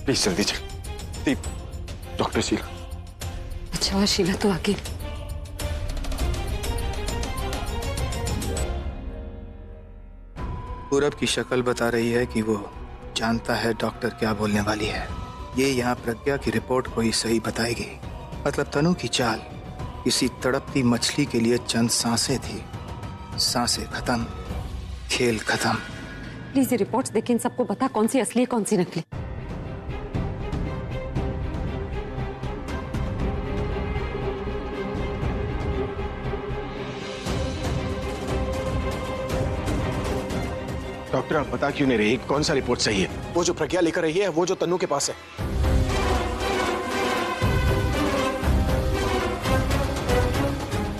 Please जल्दी चल। Doctor Sheila. अच्छा शीला तो आगे। पूरब की शक्ल बता रही है कि वो जानता है डॉक्टर क्या बोलने वाली है। ये यहाँ प्रज्ञा की रिपोर्ट को ही सही बताएगी। मतलब तनु की चाल किसी तड़पती मछली के लिए चंद सांसें थी। सांसें खत्म, खेल खत्म। प्लीज ये रिपोर्ट्स देख इन सबको बता कौन सी असली है कौन सी नकली। डॉक्टर आप बता क्यों नहीं रही कौन सा रिपोर्ट सही है? वो जो प्रज्ञा लेकर रही है, वो जो तन्नू के पास है।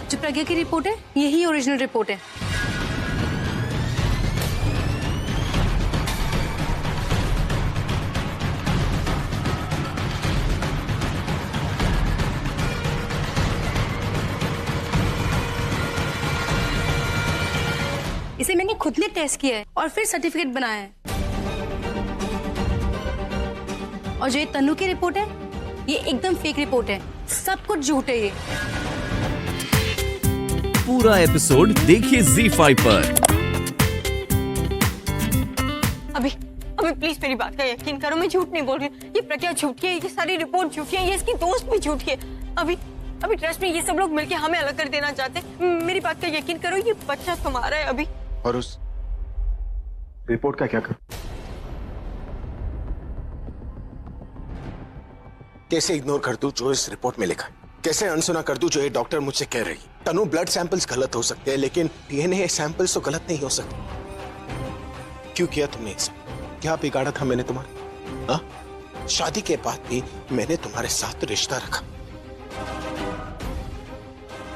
जो प्रज्ञा की रिपोर्ट है यही ओरिजिनल रिपोर्ट है। इसे मैंने खुद ने टेस्ट किया है और फिर सर्टिफिकेट बनाया है। और जो ये तन्नू की रिपोर्ट है ये एकदम फेक रिपोर्ट है, सब कुछ झूठ है ये। पूरा एपिसोड देखिए ZEE5 पर। अभी प्लीज मेरी बात का यकीन करो, मैं झूठ नहीं बोल रही हूँ। ये प्रज्ञा झूठी है, ये सारी रिपोर्ट झूठी है, ये इसकी दोस्त भी झूठी है। अभी ट्रस्ट में ये सब लोग मिलके हमें अलग कर देना चाहते हैं। मेरी बात का यकीन करो, ये बच्चा तुम्हारा है अभी। और उस रिपोर्ट का क्या करूं? कैसे इग्नोर कर दूं जो इस रिपोर्ट में लिखा है? कैसे अनसुना कर दूं जो ये डॉक्टर मुझसे कह रही है? तनु, ब्लड सैंपल्स गलत हो सकते हैं लेकिन डीएनए सैंपल्स तो गलत नहीं हो सकते। क्यों किया तुमने इसे? क्या बिगाड़ा था मैंने तुम्हारा? हाँ? शादी के बाद भी मैंने तुम्हारे साथ रिश्ता रखा।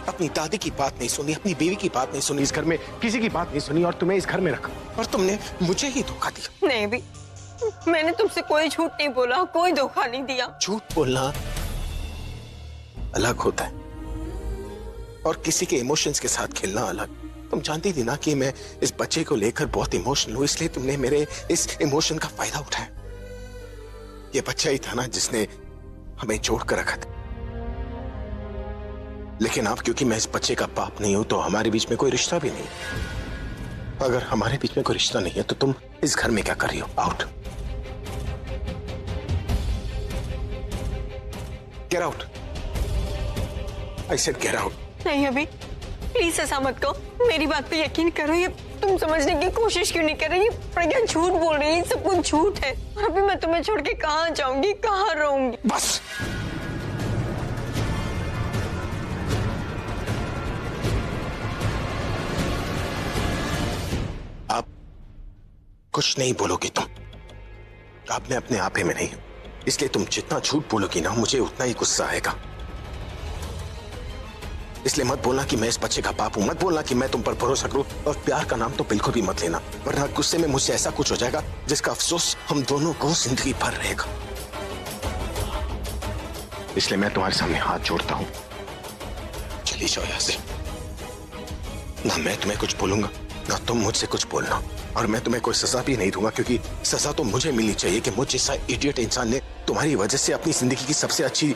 अपनी दादी की बात नहीं सुनी, अपनी बीवी की बात नहीं सुनी, इस घर में किसी की बात नहीं सुनी और तुम्हें इस घर में रखा। और तुमने मुझे ही धोखा दिया। नहीं भी, मैंने तुमसे कोई झूठ नहीं बोला, कोई धोखा नहीं दिया। झूठ बोलना अलग होता है और किसी के इमोशंस के साथ खेलना अलग। तुम जानती थी ना कि मैं इस बच्चे को लेकर बहुत इमोशनल हूं, इसलिए तुमने मेरे इस इमोशन का फायदा उठाया। ये बच्चा ही था ना जिसने हमें जोड़ कर रखा था। लेकिन अब क्योंकि मैं इस बच्चे का बाप नहीं हूं तो हमारे बीच में कोई रिश्ता भी नहीं। अगर हमारे बीच में कोई रिश्ता नहीं है तो तुम इस घर में क्या कर रही हो? Out, get out. I said get out. नहीं अभी प्लीज ऐसा मत कहो, मेरी बात पे यकीन करो। ये तुम समझने की कोशिश क्यों नहीं कर रही? प्रज्ञा झूठ बोल रही है, सब कुछ झूठ है। और अभी मैं तुम्हें छोड़ के कहाँ जाऊंगी, कहाँ रहूंगी? बस आप कुछ नहीं बोलोगी तुम। अब मैं अपने आप ही में नहीं हूं, इसलिए तुम जितना झूठ बोलोगी ना मुझे उतना ही गुस्सा आएगा। इसलिए मत बोलना कि मैं इस बच्चे का बाप हूं, मत बोलना कि मैं तुम पर भरोसा करूं, और प्यार का नाम तो बिल्कुल भी मत लेना, वरना गुस्से में मुझसे ऐसा कुछ हो जाएगा जिसका अफसोस हम दोनों को जिंदगी भर रहेगा। इसलिए मैं तुम्हारे सामने हाथ जोड़ता हूं, चली जाओ यहां से। ना मैं तुम्हें कुछ बोलूंगा ना तुम मुझसे कुछ बोलना, और मैं तुम्हें कोई सजा भी नहीं दूंगा क्योंकि सजा तो मुझे मिलनी चाहिए कि मुझ जैसा इडियट इंसान ने तुम्हारी वजह से अपनी जिंदगी की सबसे अच्छी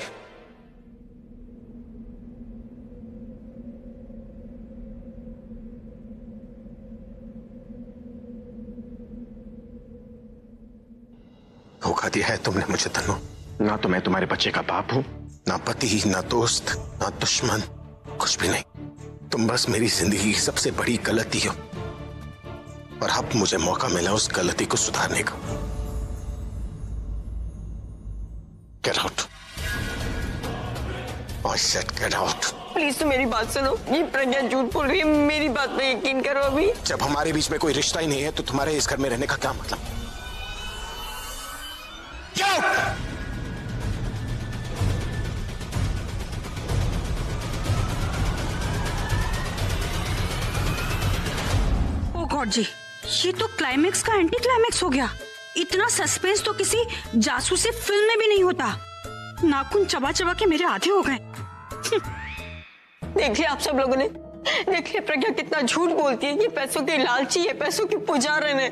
धोखा दिया है तुमने मुझे तन्नू। ना तो मैं तुम्हारे बच्चे का बाप हूं, ना पति, ना दोस्त, ना दुश्मन, कुछ भी नहीं। तुम बस मेरी जिंदगी की सबसे बड़ी गलती हो और अब मुझे मौका मिला उस गलती को सुधारने का। Get out. I said get out. Please तो मेरी बात सुनो, ये प्रज्ञा झूठ बोल रही है, मेरी बात पे यकीन करो। अभी जब हमारे बीच में कोई रिश्ता ही नहीं है तो तुम्हारे इस घर में रहने का क्या मतलब? Get out! ओ गॉड जी, ये तो क्लाइमेक्स का एंटी क्लाइमेक्स हो गया। इतना सस्पेंस तो किसी जासूसी फिल्म में भी नहीं होता। नाखून चबा चबा के मेरे आधे हो गए। देख लिया आप सब लोगों ने, देख लिया प्रज्ञा कितना झूठ बोलती है। ये पैसों की लालची है, पैसों की पुजारन है।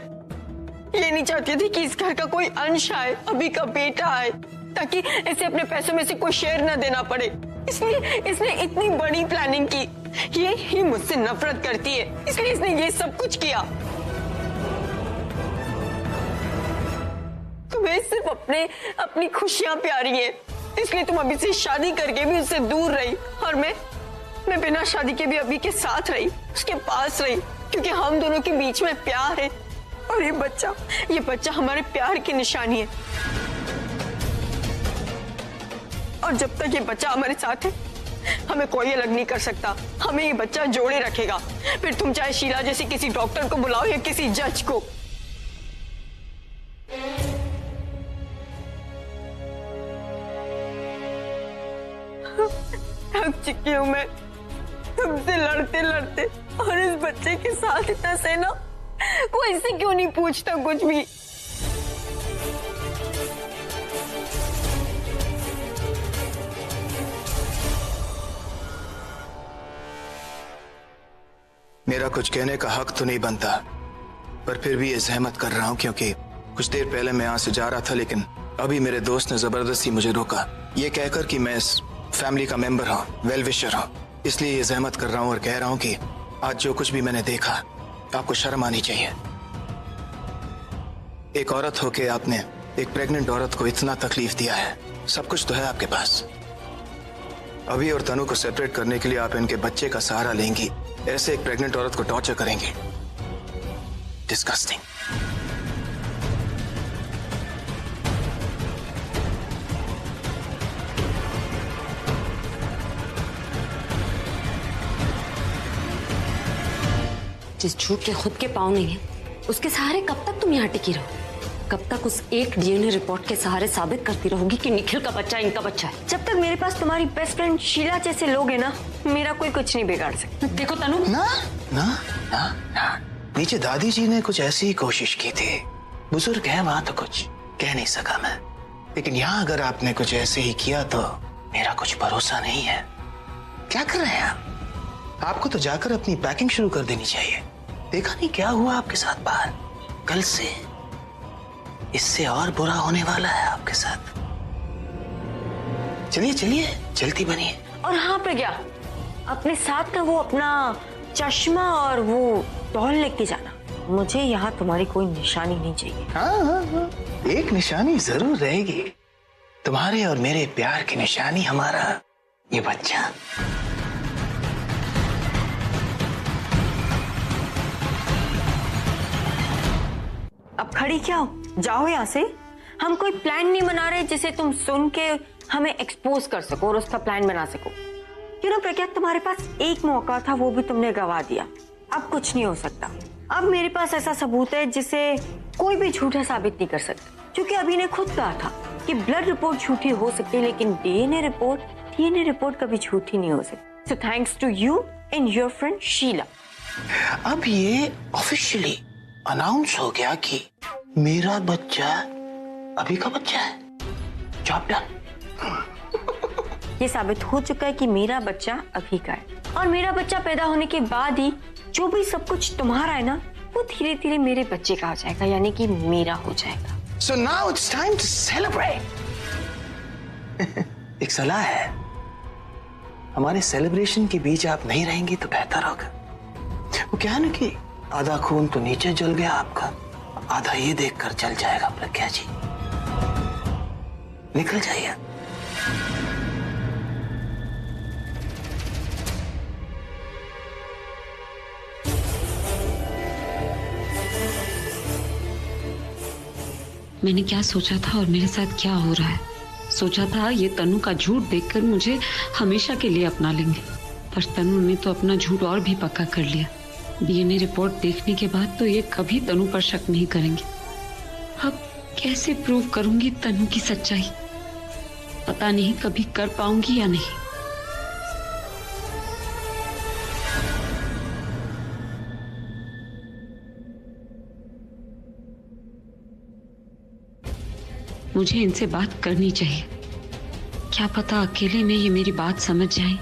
ये नहीं चाहती थी कि इस घर का कोई अंश आए, अभी का बेटा आए, ताकि इसे अपने पैसों में से कोई शेयर न देना पड़े। इसलिए इसने इतनी बड़ी प्लानिंग की। ये ही मुझसे नफरत करती है, इसलिए इसने ये सब कुछ किया। तुम्हें सिर्फ अपनी खुशियां प्यारी है, इसलिए तुम अभी से शादी करके भी उससे दूर रही, और मैं बिना शादी के भी अभी के साथ रही, उसके पास रही, क्योंकि हम दोनों के बीच में प्यार है। और ये बच्चा हमारे प्यार की निशानी है। और जब तक ये बच्चा हमारे साथ है, हमें कोई अलग नहीं कर सकता। हमें ये बच्चा जोड़े रखेगा। फिर तुम चाहे शीला जैसे किसी डॉक्टर को बुलाओ या किसी जज को। थक चुकी हूं मैं तुमसे लड़ते लड़ते, और इस बच्चे के साथ इतना सहना। कोई इससे क्यों नहीं पूछता कुछ भी। मेरा कुछ कहने का हक तो नहीं बनता, पर फिर भी ये जहमत कर रहा हूं, क्योंकि कुछ देर पहले मैं यहां से जा रहा था, लेकिन अभी मेरे दोस्त ने जबरदस्ती मुझे रोका, ये कहकर कि मैं इस फैमिली का मेंबर हूं, वेल विशर हूं। इसलिए ये जहमत कर रहा हूं और कह रहा हूं कि आज जो कुछ भी मैंने देखा, आपको शर्म आनी चाहिए। एक औरत होके आपने एक प्रेग्नेंट औरत को इतना तकलीफ दिया है। सब कुछ तो है आपके पास। अभी और तनु को सेपरेट करने के लिए आप इनके बच्चे का सहारा लेंगी, ऐसे एक प्रेग्नेंट औरत को टॉर्चर करेंगे। डिस्गस्टिंग। जिस झूठ के खुद के पाँव नहीं है, उसके सहारे कब तक तुम यहाँ टिकी रहो? कब तक उस एक डीएनए रिपोर्ट के सहारे साबित करती रहोगी कि निखिल का बच्चा इनका बच्चा है? जब तक मेरे पास तुम्हारी बेस्ट फ्रेंड शीला जैसे लोग हैं ना, मेरा कोई कुछ नहीं बिगाड़ सकता। देखो तनु, ना ना ना ना, नीचे दादी जी ने कुछ ऐसी ही कोशिश की थी। बुजुर्ग है, वहां तो कुछ कह नहीं सका मैं, लेकिन यहाँ अगर आपने कुछ ऐसे ही किया तो मेरा कुछ भरोसा नहीं है। क्या कर रहे हैं आप? आपको तो जाकर अपनी पैकिंग शुरू कर देनी चाहिए। देखा नहीं क्या हुआ आपके साथ बाहर? कल से इससे और बुरा होने वाला है आपके साथ। चलिए चलिए, जल्दी बनिए। और हाँ प्रज्ञा, अपने साथ का वो अपना चश्मा और वो डॉल लेके जाना। मुझे यहाँ तुम्हारी कोई निशानी नहीं चाहिए। हाँ, एक निशानी जरूर रहेगी, तुम्हारे और मेरे प्यार की निशानी, हमारा ये बच्चा। अब खड़ी क्या हो? जाओ यहाँ से। हम कोई प्लान नहीं बना रहे जिसे तुम सुन के हमें एक्सपोज कर सको और उसका प्लान बना सको। यू नो प्रज्ञा, तुम्हारे पास एक मौका था, वो भी तुमने गवा दिया। अब कुछ नहीं हो सकता। अब मेरे पास ऐसा सबूत है जिसे कोई भी झूठा साबित नहीं कर सकता, क्योंकि अभी ने खुद कहा था कि ब्लड रिपोर्ट झूठी हो सकती है, लेकिन डीएनए रिपोर्ट कभी झूठी नहीं हो सकती। So thanks to you and your friend Sheela. अब ये ऑफिशियली अनाउंस हो गया कि मेरा बच्चा अभी का बच्चा है। Job done. ये साबित हो चुका है कि मेरा बच्चा अभी का है, और मेरा बच्चा पैदा होने के बाद ही जो भी सब कुछ तुम्हारा है ना, वो धीरे धीरे मेरे बच्चे का हो जाएगा, यानी कि मेरा हो जाएगा। So now it's time to celebrate. एक सलाह है, हमारे सेलिब्रेशन के बीच आप नहीं रहेंगी तो बेहतर होगा। वो क्या है ना कि आधा खून तो नीचे जल गया आपका, आधा ये देखकर जल जाएगा प्रज्ञा जी। निकल जाइए। मैंने क्या सोचा था और मेरे साथ क्या हो रहा है? सोचा था ये तनु का झूठ देखकर मुझे हमेशा के लिए अपना लेंगे, पर तनु ने तो अपना झूठ और भी पक्का कर लिया। डीएनए रिपोर्ट देखने के बाद तो ये कभी तनु पर शक नहीं करेंगे। अब कैसे प्रूव करूंगी तनु की सच्चाई? पता नहीं कभी कर पाऊंगी या नहीं। मुझे इनसे बात करनी चाहिए। क्या पता अकेले में ये मेरी बात समझ जाए।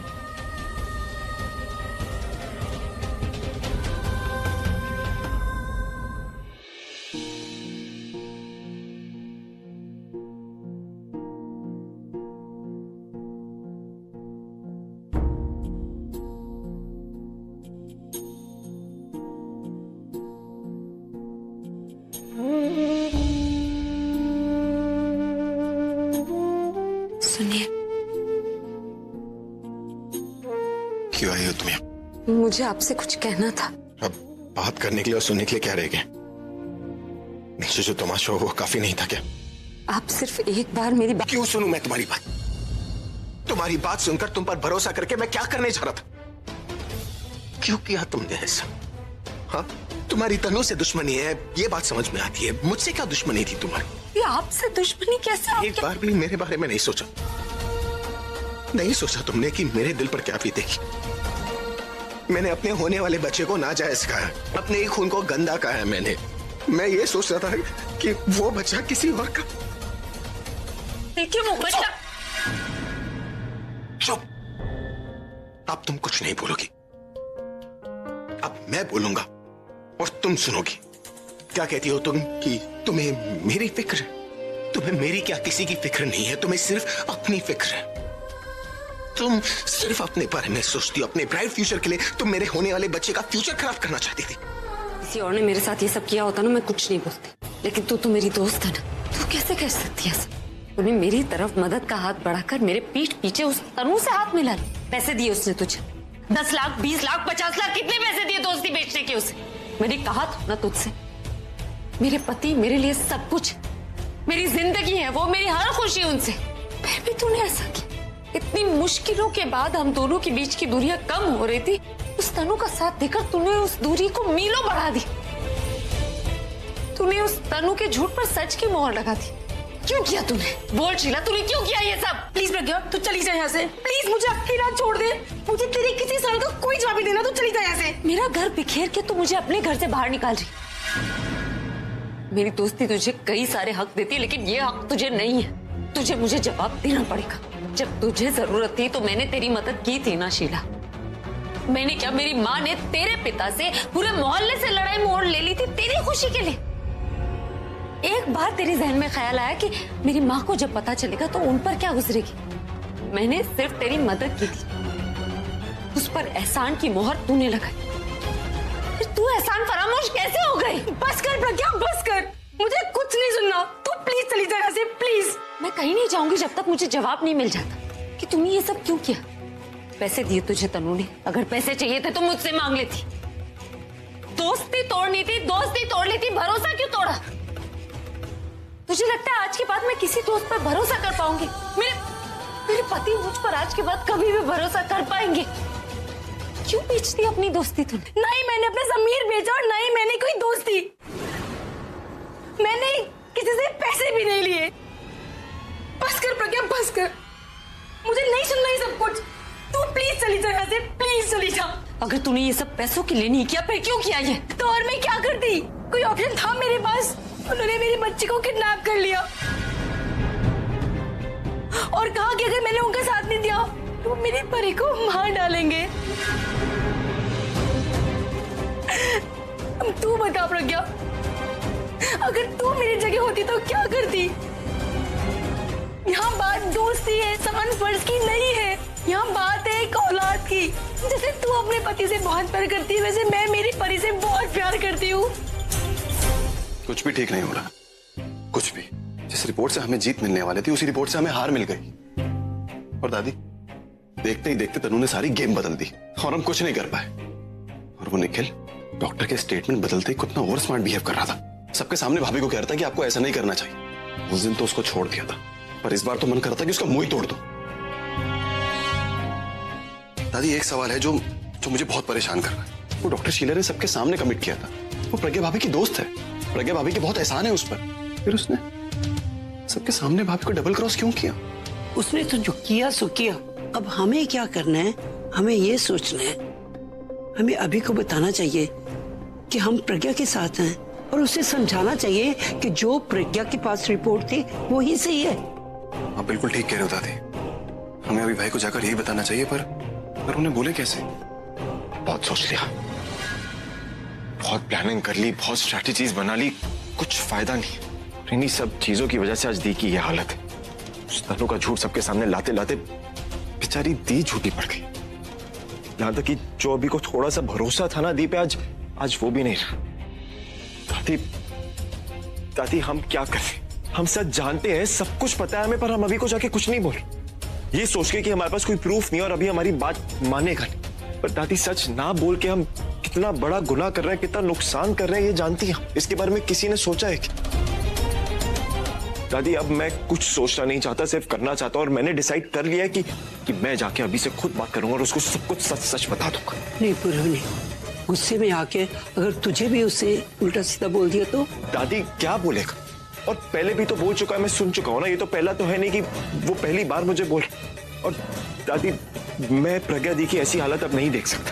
सुनिए, क्यों आई हो तुम्हें? मुझे आपसे कुछ कहना था। अब बात करने के लिए और सुनने के लिए क्या रह गया? नीचे जो तमाशा हुआ वो काफी नहीं था क्या? आप सिर्फ एक बार मेरी बात। क्यों सुनूं मैं तुम्हारी बात? तुम्हारी बात सुनकर तुम पर भरोसा करके मैं क्या करने जा रहा था? क्यों किया तुमने ऐसा? हाँ, तुम्हारी तनु से दुश्मनी है, ये बात समझ में आती है। मुझसे क्या दुश्मनी थी तुम्हारी? ये आपसे दुश्मनी कैसे? एक बार भी मेरे बारे में नहीं सोचा? नहीं सोचा तुमने कि मेरे दिल पर क्या बीतेगी? मैंने अपने होने वाले बच्चे को नाजायज कहा, अपने ही खून को गंदा कहा है मैंने। मैं ये सोच रहा था कि वो बच्चा किसी और का। देखिए वो बच्चा। चुप। अब तुम कुछ नहीं बोलोगी, अब मैं बोलूंगा और तुम सुनोगी। क्या कहती हो तुम कि तुम्हें मेरी फिक्र है? तुम्हें मेरी क्या किसी की फिक्र नहीं है, तुम्हें सिर्फ अपनी फिक्र है। तुम सिर्फ अपने बारे में सोचती हो, अपने ब्राइट फ्यूचर के लिए। तुम मेरे होने वाले बच्चे का फ्यूचर खराब करना चाहती थी। किसी और ने मेरे साथ ये सब किया होता ना, मैं कुछ नहीं बोलती, लेकिन तू तो मेरी दोस्त है ना, तू कैसे कह सकती है? तूने मेरी तरफ मदद का हाथ बढ़ाकर मेरे पीठ पीछे उस तनु से हाथ मिला लिया। पैसे दिए उसने तुझे 10 लाख, 20 लाख, 50 लाख, कितने पैसे दिए दोस्ती बेचने के उसे? मैंने कहा था ना तुझसे, मेरे पति मेरे लिए सब कुछ, मेरी जिंदगी है वो, मेरी हर खुशी उनसे। फिर भी तूने ऐसा किया। इतनी मुश्किलों के बाद हम दोनों के बीच की दूरियां कम हो रही थी, उस तनु का साथ देकर तूने उस दूरी को मीलों बढ़ा दी। तूने उस तनु के झूठ पर सच की मोहर लगा दी। क्यों किया तूने? बोल शीला, तूने क्यों किया ये सब? प्लीज प्रज्ञा, तू चली जा यहाँ से। प्लीज मुझे अकेला छोड़ दे। मुझे तेरे किसी सवाल का कोई जवाब नहीं देना। तू चली जा यहाँ से। मेरा घर बिखेर के तू मुझे अपने घर से बाहर निकाल रही। मेरी दोस्ती तुझे कई सारे हक देती है, लेकिन ये हक तुझे नहीं है। तुझे मुझे जवाब देना पड़ेगा। जब तुझे जरूरत थी तो मैंने तेरी मदद की थी ना शीला। मैंने क्या, मेरी माँ ने तेरे पिता से, पूरे मोहल्ले से लड़ाई मोड़ ले ली थी तेरी खुशी के लिए। एक बार तेरे जहन में ख्याल आया कि मेरी माँ को जब पता चलेगा तो उन पर क्या गुजरेगी? मैंने सिर्फ तेरी मदद की थी, उस पर एहसान की मोहर तूने लगाई। फिर तू एहसान फरामोश कैसे हो गई? बस कर प्रज्ञा, बस कर। मुझे कुछ नहीं सुनना। तू प्लीज चली जा यहाँ से, प्लीज। मैं कहीं नहीं जाऊंगी जब तक मुझे जवाब नहीं मिल जाता कि तूने ये सब क्यों किया। पैसे दिए तुझे तनु ने, अगर पैसे चाहिए थे तो मुझसे मांग लेती। दोस्ती तोड़नी थी, दोस्ती तोड़ ली थी, भरोसा क्यों तोड़ा? तुझे लगता है आज के बाद मैं किसी दोस्त पर भरोसा कर पाऊंगी? मेरे पति मुझ पर आज के बाद कभी भी भरोसा कर पाएंगे? क्यों बेचती अपनी दोस्ती तूने? नहीं, मैंने अपना ज़मीर बेचा और नहीं मैंने कोई दोस्ती। मैंने किसी से पैसे भी नहीं लिए। बस कर प्रज्ञा, बस कर। मुझे नहीं सुनना ये सब कुछ। तू प्लीज चली जा यहाँ से, प्लीज चली जा। अगर तूने ये सब पैसों के लिए नहीं किया, फिर क्यों किया ये? तो और मैं क्या करती? कोई ऑप्शन था मेरे पास? उन्होंने मेरी बच्ची को किडनैप कर लिया और कहा कि अगर मैंने उनका साथ नहीं दिया तो मेरी परी को मार डालेंगे। अब तू बता प्रज्ञा, अगर तू मेरी जगह होती तो क्या करती? यहाँ बात दोस्ती है, एहसान फर्ज की नहीं है। यहाँ बात है एक औलाद की। जैसे तू अपने पति से बहुत प्यार करती है, वैसे मैं मेरी परी से बहुत प्यार करती हूँ। कुछ भी ठीक नहीं हो रहा, कुछ भी। जिस रिपोर्ट से हमें जीत मिलने वाली थी, उसी रिपोर्ट से हमें हार मिल गई। और दादी, देखते ही देखते तनु ने सारी गेम बदल दी और हम कुछ नहीं कर पाए। और वो निखिल डॉक्टर के स्टेटमेंट बदलते ही कितना ओवर स्मार्ट बिहेव कर रहा था। सबके सामने भाभी को कह रहा था कि आपको ऐसा नहीं करना चाहिए। उस दिन तो उसको छोड़ दिया था, पर इस बार तो मन कर रहा था कि उसका मुंह ही तोड़ दो। दादी, एक सवाल है जो मुझे बहुत परेशान कर रहा है। वो डॉक्टर शीला ने सबके सामने कमिट किया था। वो प्रज्ञा भाभी की दोस्त है, प्रज्ञा भाभी के बहुत एहसान है उस पर, फिर उसने सबके सामने भाभी को डबल क्रॉस क्यों किया? उसने तो जो किया सो किया। अब हमें क्या करना है? हमें ये सोचना है, हमें अभी को बताना चाहिए कि हम प्रज्ञा के साथ हैं और उसे समझाना चाहिए कि जो प्रज्ञा के पास रिपोर्ट थी वो ही सही है। आप बिल्कुल ठीक कह रहे हो दादी। हमें अभी भाई को जाकर यही बताना चाहिए, पर उन्हें बोले कैसे? बहुत सोच लिया, बहुत प्लानिंग कर ली, बहुत स्ट्रैटेजीज बना ली, कुछ फायदा नहीं। इन्हीं सब चीजों की वजह से आज दी की यह हालत है। उस तनु का झूठ सबके सामने लाते लाते बेचारी दी झूठी पड़ गई। यहां तक कि जो अभी को थोड़ा सा भरोसा था ना दी पे, आज वो भी नहीं रहा। दादी हम क्या करें? हम सच जानते हैं, सब कुछ पता है हमें, पर हम अभी को जाके कुछ नहीं बोल। ये सोच के कि हमारे पास कोई प्रूफ नहीं है और अभी हमारी बात मानेगा नहीं। पर दादी सच ना बोल के हम कितना बड़ा गुनाह कर रहे हैं, कितना नुकसान कर रहे हैं ये जानती हैं। इसके बारे में किसी ने सोचा है क्या? दादी अब मैं कुछ सोचना नहीं चाहता, सिर्फ करना चाहता हूँ और मैंने डिसाइड कर लिया है कि मैं जाके अभी से खुद बात करूंगा और उसको सब कुछ सच सच बता दूंगा। नहीं पूर्व नहीं, गुस्से में आके अगर तुझे भी उससे उल्टा सीधा बोल दिया तो? दादी क्या बोलेगा? और पहले भी तो बोल चुका है, मैं सुन चुका हूँ ना। ये तो पहला तो है नहीं कि वो पहली बार मुझे बोल। और दादी मैं प्रज्ञा दी की ऐसी हालत अब नहीं देख सकता।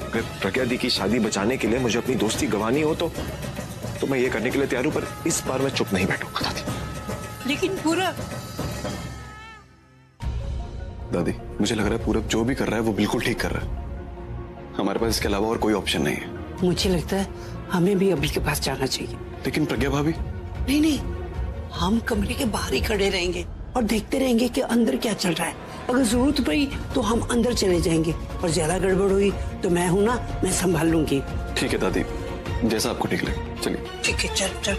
अगर प्रज्ञा दी की शादी बचाने के लिए मुझे अपनी दोस्ती गंवानी हो तो मैं ये करने के लिए तैयार हूं, पर इस बार मैं चुप नहीं बैठूंगा दादी। लेकिन पूरा दादी मुझे लग रहा है पूरब जो भी कर रहा है वो बिल्कुल ठीक कर रहा है। हमारे पास इसके अलावा और कोई ऑप्शन नहीं है। मुझे लगता है हमें भी अभी के पास जाना चाहिए। लेकिन प्रज्ञा भाभी? नहीं नहीं, हम कमरे के बाहर ही खड़े रहेंगे और देखते रहेंगे कि अंदर क्या चल रहा है। अगर जरूरत पड़ी तो हम अंदर चले जाएंगे और ज्यादा गड़बड़ हुई तो मैं हूं ना, मैं संभाल लूंगी। ठीक है दादी, जैसा आपको ठीक लगे। चलिए ठीक है, चल चल।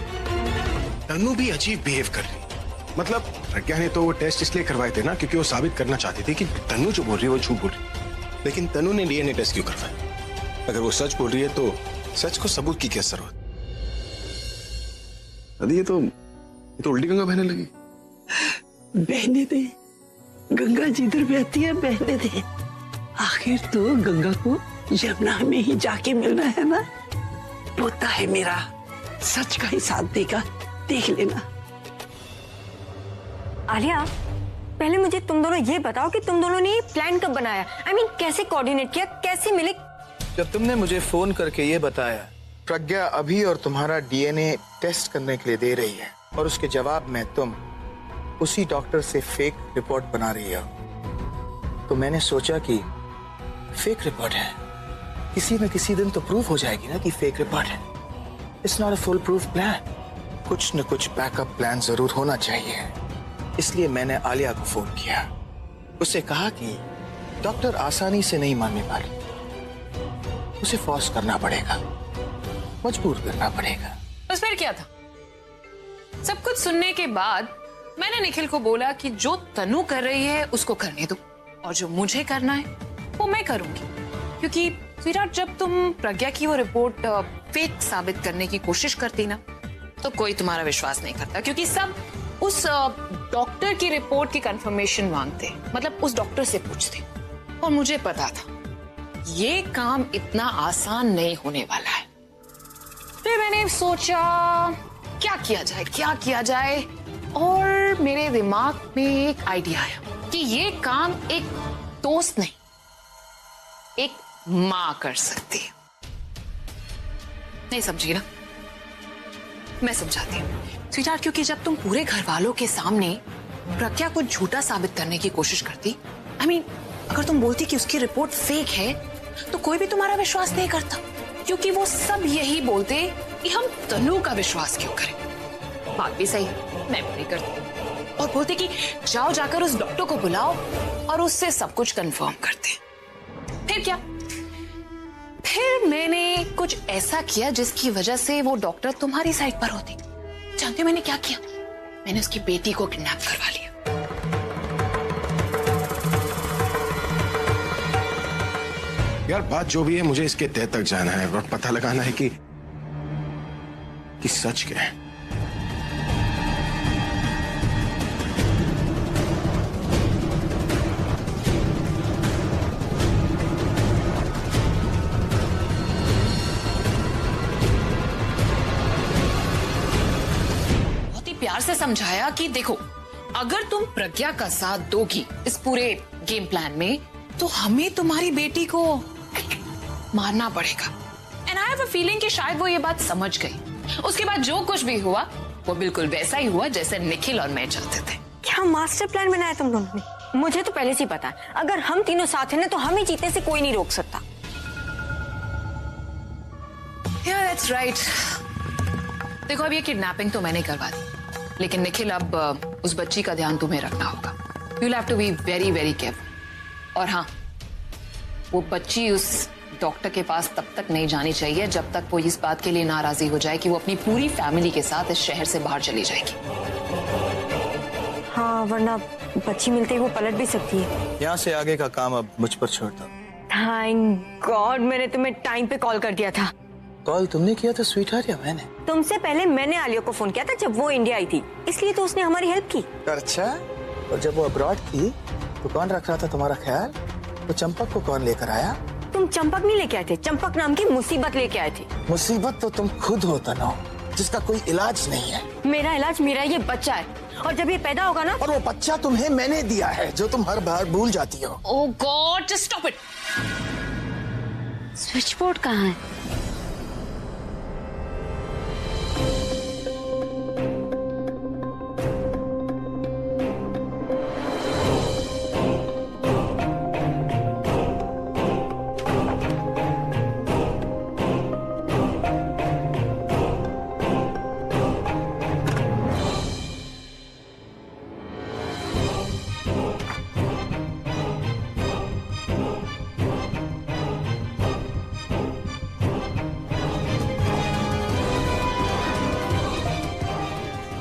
तन्नू भी अजीब बिहेव कर रही है। मतलब प्रज्ञा ने तो वो टेस्ट इसलिए करवाए थे ना क्योंकि वो साबित करना चाहती थी कि तन्नू जो बोल रही है वो झूठ बोल रही है। लेकिन तन्नू ने डीएनए टेस्ट क्यों करवाया? अगर वो सच बोल रही है तो सच को सबूत की क्या जरूरत? दादी ये तो उल्टी गंगा बहने लगी। बहने दे, गंगा जिधर बहती है बहने दे। आखिर तो गंगा को यमुना में ही जाके मिलना है ना। पोता है मेरा, सच का ही साथ देगा, देख लेना। आलिया, पहले मुझे तुम दोनों ये बताओ कि तुम दोनों ने ये प्लान कब बनाया? I mean, कैसे कोऑर्डिनेट किया, कैसे मिले? जब तुमने मुझे फोन करके ये बताया प्रज्ञा अभी और तुम्हारा डीएनए टेस्ट करने के लिए दे रही है और उसके जवाब में तुम उसी डॉक्टर से फेक रिपोर्ट बना रही हो, तो मैंने सोचा कि फेक रिपोर्ट है, किसी न किसी दिन तो प्रूफ हो जाएगी ना कि फेक रिपोर्ट है। It's not a full proof plan, कुछ न कुछ बैकअप प्लान जरूर होना चाहिए। इसलिए मैंने आलिया को फोन किया, उससे कहा कि डॉक्टर आसानी से नहीं मानने वाली, उसे फोर्स करना पड़ेगा, मजबूर करना पड़ेगा। बस फिर क्या था? सब कुछ सुनने के बाद मैंने निखिल को बोला कि जो तनु कर रही है उसको करने दो और जो मुझे करना है वो मैं करूंगी। क्योंकि स्वीटहार्ट, जब तुम प्रज्ञा की वो रिपोर्ट फेक साबित करने की कोशिश करती ना तो कोई तुम्हारा विश्वास नहीं करता, क्योंकि सब उस डॉक्टर की रिपोर्ट की कंफर्मेशन मांगते, मतलब उस डॉक्टर से पूछते। और मुझे पता था ये काम इतना आसान नहीं होने वाला है। फिर मैंने सोचा क्या किया जाए और मेरे दिमाग में एक आइडिया आया कि ये काम एक दोस्त नहीं, एक माँ कर सकती है। नहीं समझी ना? मैं समझाती हूँ स्वीटहार्ट, क्योंकि जब तुम पूरे घर वालों के सामने प्रज्ञा को झूठा साबित करने की कोशिश करती, अगर तुम बोलती कि उसकी रिपोर्ट फेक है तो कोई भी तुम्हारा विश्वास नहीं करता, क्योंकि वो सब यही बोलते कि हम तनु का विश्वास क्यों करें। बात भी सही, मैं भी करती और बोलते कि जाओ जाकर उस डॉक्टर को बुलाओ और उससे सब कुछ कंफर्म करते। फिर क्या? फिर मैंने कुछ ऐसा किया जिसकी वजह से वो डॉक्टर तुम्हारी साइड पर होती। जानते हो मैंने क्या किया? मैंने उसकी बेटी को किडनैप करवा लिया। यार बात जो भी है, मुझे इसके तह तक जाना है और पता लगाना है कि सच क्या है। बहुत ही प्यार से समझाया कि देखो, अगर तुम प्रज्ञा का साथ दोगी इस पूरे गेम प्लान में तो हमें तुम्हारी बेटी को मारना पड़ेगा। And I have a feeling कि शायद वो ये बात समझ गई। उसके बाद जो कुछ भी हुआ वो बिल्कुल वैसा ही हुआ जैसे निखिल और मैं चाहते थे। क्या मास्टर प्लान बनाया तुम दोनों ने? मुझे तो पहले से ही पता है, अगर हम तीनों साथ हैं ना तो हमें जीतने से कोई नहीं रोक सकता। Yeah, that's right. देखो, अब ये किडनैपिंग तो मैंने करवा दी, लेकिन निखिल अब उस बच्ची का ध्यान तुम्हें रखना होगा। You'll have to be very, very careful. और हाँ, वो बच्ची उस डॉक्टर के पास तब तक नहीं जानी चाहिए जब तक वो इस बात के लिए नाराजी हो जाए कि वो अपनी पूरी फैमिली के साथ इस शहर से बाहर चली जाएगी। हाँ वरना बच्ची मिलते ही वो पलट भी सकती है। यहाँ से आगे का काम अब मुझ पर छोड़ दो। थैंक गॉड मैंने तुम्हें टाइम पे कॉल कर दिया था। कॉल तुमने किया था स्वीटहार्ट या मैंने? तुमसे पहले मैंने आलिया को फोन किया था जब वो इंडिया आई थी, इसलिए तो उसने हमारी हेल्प की। अच्छा, और जब वो अब्रॉड थी तो कौन रख रहा था तुम्हारा ख्याल? तो चंपक को कौन लेकर आया? तुम चंपक नहीं लेके आए थे, चंपक नाम की मुसीबत लेके आए थे। मुसीबत तो तुम खुद हो तनु, जिसका कोई इलाज नहीं है। मेरा इलाज मेरा ये बच्चा है, और जब ये पैदा होगा ना। और वो बच्चा तुम्हें मैंने दिया है, जो तुम हर बार भूल जाती हो। Oh God, just stop it. Switch board कहाँ है?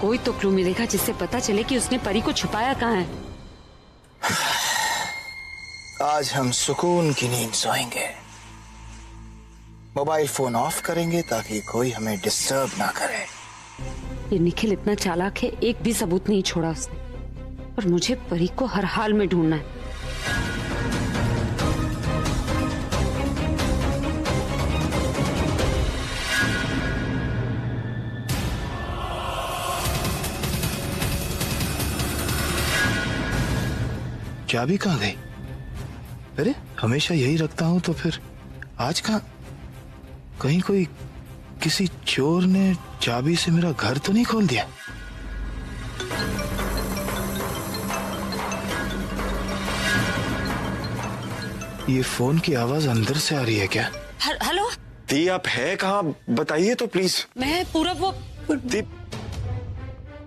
कोई तो क्लू मिलेगा जिससे पता चले कि उसने परी को छुपाया कहाँ है। आज हम सुकून की नींद सोएंगे। मोबाइल फोन ऑफ करेंगे ताकि कोई हमें डिस्टर्ब ना करे। ये निखिल इतना चालाक है, एक भी सबूत नहीं छोड़ा उसने। और मुझे परी को हर हाल में ढूंढना है। चाबी कहाँ गई? अरे हमेशा यही रखता हूं, तो फिर आज कहाँ? कहीं कोई किसी चोर ने चाबी से मेरा घर तो नहीं खोल दिया? ये फोन की आवाज अंदर से आ रही है क्या? हेलो दी, आप है कहाँ? बताइए तो प्लीज। मैं पूरा वो दी,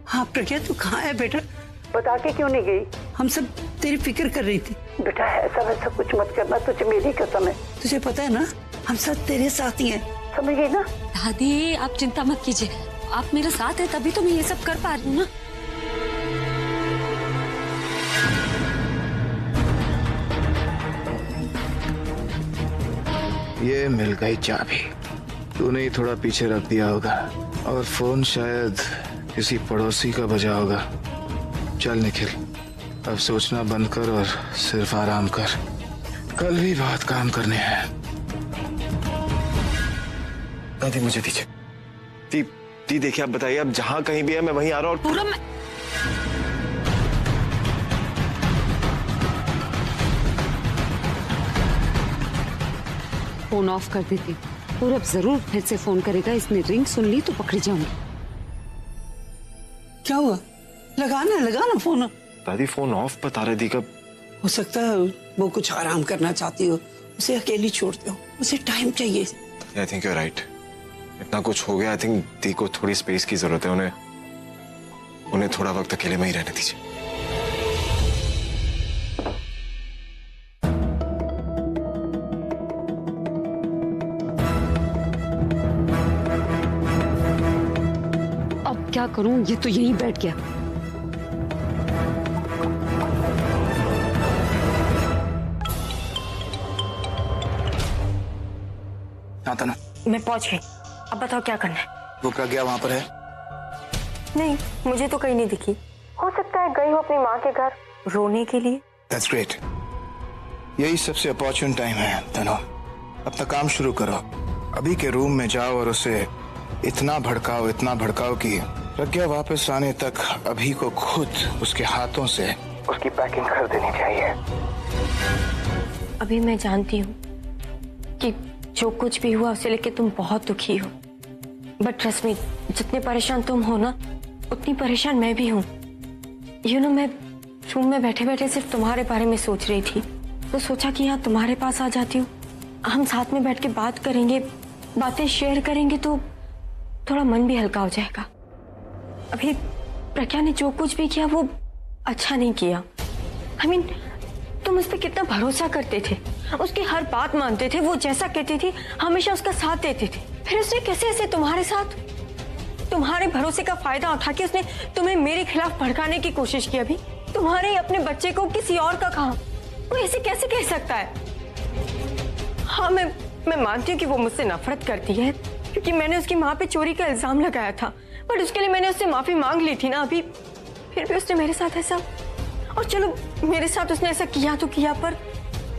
हाँ प्रज्ञा, तू कहाँ है बेटा? बता के क्यों नहीं गई? हम सब तेरी फिक्र कर रही थी। बेटा ऐसा वैसा कुछ मत करना, तुझे मेरी कसम है। तुझे पता है ना, हम सब तेरे साथ ही हैं, समझ गई ना? दादी आप चिंता मत कीजिए, आप मेरे साथ हैं तभी तो मैं ये सब कर पा रही हूँ ना। ये मिल गई चाबी। तूने ही थोड़ा पीछे रख दिया होगा, और फोन शायद किसी पड़ोसी का बजा होगा। चल निखिल, अब सोचना बंद कर और सिर्फ आराम कर। कल भी बहुत काम करने हैं। दादी मुझे दीजिए। दी देखिए, आप बताइए, अब जहां कहीं भी है मैं वहीं आ रहा हूँ। पूरा मैं... फोन ऑफ कर देती। पूरब जरूर फिर से फोन करेगा, इसने रिंग सुन ली तो पकड़ी जाऊंगी। क्या हुआ? लगाना फोन। दादी फोन ऑफ बता रही थी। कब? हो सकता है वो कुछ आराम करना चाहती हो, उसे अकेली छोड़ दो, उसे टाइम चाहिए। I think you are right. इतना कुछ हो गया, आई थिंक दी को थोड़ी स्पेस की जरूरत है। उन्हें थोड़ा वक्त अकेले में ही रहने दीजिए। अब क्या करूं, ये तो यहीं बैठ गया। हाँ तनु, मैं पहुंच गई, अब बताओ क्या करना है? वो प्रज्ञा वहां पर है? नहीं, मुझे तो कहीं नहीं दिखी। हो सकता है गई हो अपनी माँ के घर रोने के लिए। That's great. यही सबसे अपॉर्चुन टाइम है तनु। अपना काम शुरू करो। अभी के रूम में जाओ और उसे इतना भड़काओ कि प्रज्ञा वापस आने तक अभी को खुद उसके हाथों से उसकी पैकिंग कर देनी चाहिए। अभी मैं जानती हूँ कि जो कुछ भी हुआ उसे लेके तुम बहुत दुखी हो, बट ट्रस्ट मी, जितने परेशान तुम हो ना उतनी परेशान मैं भी हूँ। यू नो, मैं रूम में बैठे बैठे सिर्फ तुम्हारे बारे में सोच रही थी, तो सोचा कि यहाँ तुम्हारे पास आ जाती हूँ। हम साथ में बैठ के बात करेंगे, बातें शेयर करेंगे तो थोड़ा मन भी हल्का हो जाएगा। अभी प्रज्ञा ने जो कुछ भी किया वो अच्छा नहीं किया। I mean, तुम उस पर कितना भरोसा करते थे, उसकी हर बात मानते थे, वो जैसा कहती थी हमेशा उसका साथ देते थे। फिर उसने कैसे ऐसे तुम्हारे साथ, तुम्हारे भरोसे का फायदा उठा के उसने तुम्हें मेरे खिलाफ भड़काने की कोशिश की। अभी तुम्हारे ही अपने बच्चे को किसी और का कहा? वो ऐसे कैसे कह सकता है? हाँ, मैं मानती हूँ कि वो मुझसे नफरत करती है क्योंकि मैंने उसकी माँ पे चोरी का इल्जाम लगाया था, बट उसके लिए मैंने उससे माफी मांग ली थी ना अभी। फिर भी उसने मेरे साथ ऐसा, और चलो मेरे साथ उसने ऐसा किया तो किया, पर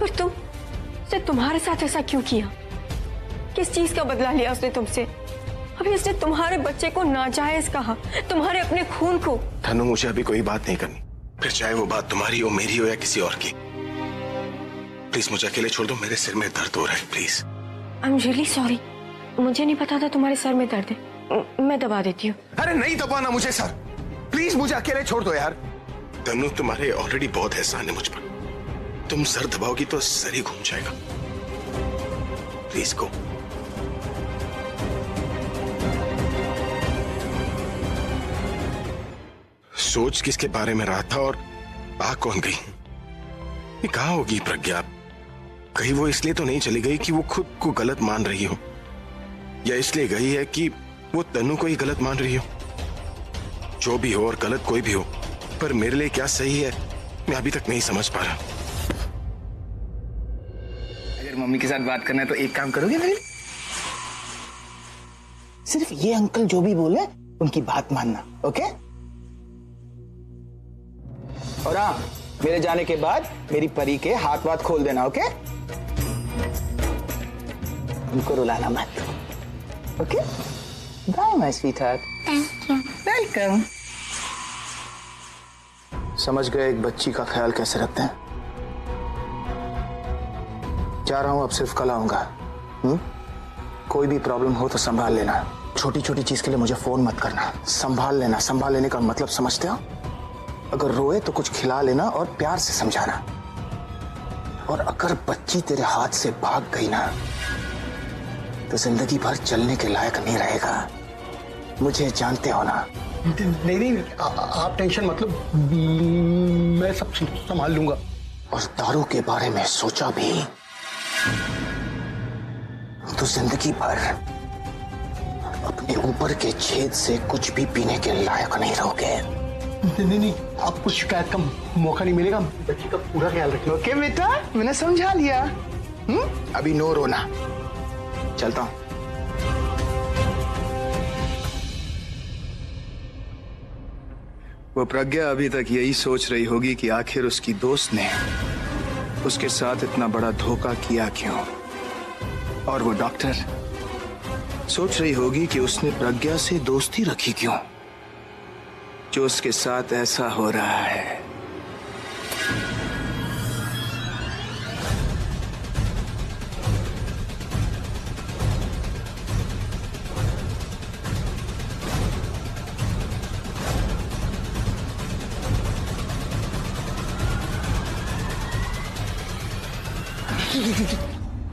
उसने तुम्हारे साथ ऐसा क्यों किया? किस चीज का बदला लिया उसने तुमसे? अभी उसने तुम्हारे बच्चे को नाजायज कहा, तुम्हारे अपने खून को। तनु, मुझे अभी कोई बात नहीं करनी, फिर चाहे वो बात तुम्हारी हो, मेरी हो या किसी और की। प्लीज मुझे अकेले छोड़ दो, मेरे सिर में दर्द हो रहा है, please. I am really sorry, मुझे नहीं पता था तुम्हारे सर में दर्द है, मैं दबा देती हूँ। अरे नहीं दबाना मुझे सर, प्लीज मुझे अकेले छोड़ दो यार। तनु, तुम्हारे ऑलरेडी बहुत एहसान है मुझ पर, तुम सर दबाओगी तो सर ही घूम जाएगा। Please go. सोच किसके बारे में रहा था और आ कौन गई? ये कहाँ होगी प्रज्ञा? कहीं वो इसलिए तो नहीं चली गई कि वो खुद को गलत मान रही हो, या इसलिए गई है कि वो तनु को ही गलत मान रही हो? जो भी हो और गलत कोई भी हो, पर मेरे लिए क्या सही है मैं अभी तक नहीं समझ पा रहा। अगर मम्मी के साथ बात करना है तो एक काम करोगे मेरे? सिर्फ ये अंकल जो भी बोले उनकी बात मानना, ओके? और हाँ, मेरे जाने के बाद मेरी परी के हाथ वाथ खोल देना, ओके? उनको रुलाना मत, okay? Bye my sweetheart. Thank you. Welcome. समझ गए एक बच्ची का ख्याल कैसे रखते हैं? जा रहा हूं, अब सिर्फ कल आऊंगा। कोई भी प्रॉब्लम हो तो संभाल लेना। छोटी छोटी चीज के लिए मुझे फोन मत करना। संभाल लेना, संभाल लेने का मतलब समझते हो? अगर रोए तो कुछ खिला लेना और प्यार से समझाना। और अगर बच्ची तेरे हाथ से भाग गई ना तो जिंदगी भर चलने के लायक नहीं रहेगा। मुझे जानते हो ना? नहीं, आप टेंशन मतलब, मैं सब संभाल लूंगा। और दारू के बारे में सोचा भी तो जिंदगी भर अपने ऊपर के छेद से कुछ भी पीने के लायक नहीं रहोगे। नहीं, आपको शिकायत का मौका नहीं मिलेगा। बच्ची का पूरा ख्याल रखना। ओके बेटा, मैंने समझा लिया। अभी नो रोना, चलता हूं। वो प्रज्ञा अभी तक यही सोच रही होगी कि आखिर उसकी दोस्त ने उसके साथ इतना बड़ा धोखा किया क्यों, और वो डॉक्टर सोच रही होगी कि उसने प्रज्ञा से दोस्ती रखी क्यों, जो उसके साथ ऐसा हो रहा है।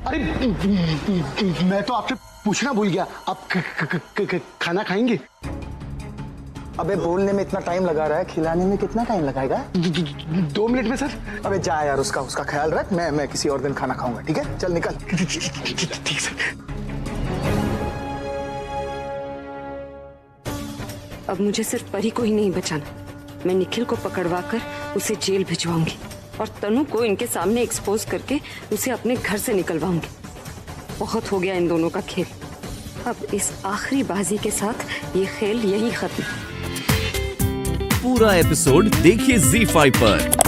अरे मैं तो आपसे पूछना भूल गया, आप खाना खाएंगे? अबे बोलने में इतना टाइम लगा रहा है, खिलाने में कितना टाइम लगाएगा? 2 मिनट में सर। अबे जा यार, उसका ख्याल रख। मैं किसी और दिन खाना खाऊंगा, ठीक है? चल निकल। ठीक सर। अब मुझे सिर्फ परी को ही नहीं बचाना, मैं निखिल को पकड़वा कर उसे जेल भिजवाऊंगी और तनु को इनके सामने एक्सपोज करके उसे अपने घर से निकलवाऊंगी। बहुत हो गया इन दोनों का खेल, अब इस आखिरी बाजी के साथ ये खेल यही खत्म। पूरा एपिसोड देखिए ZEE5 पर।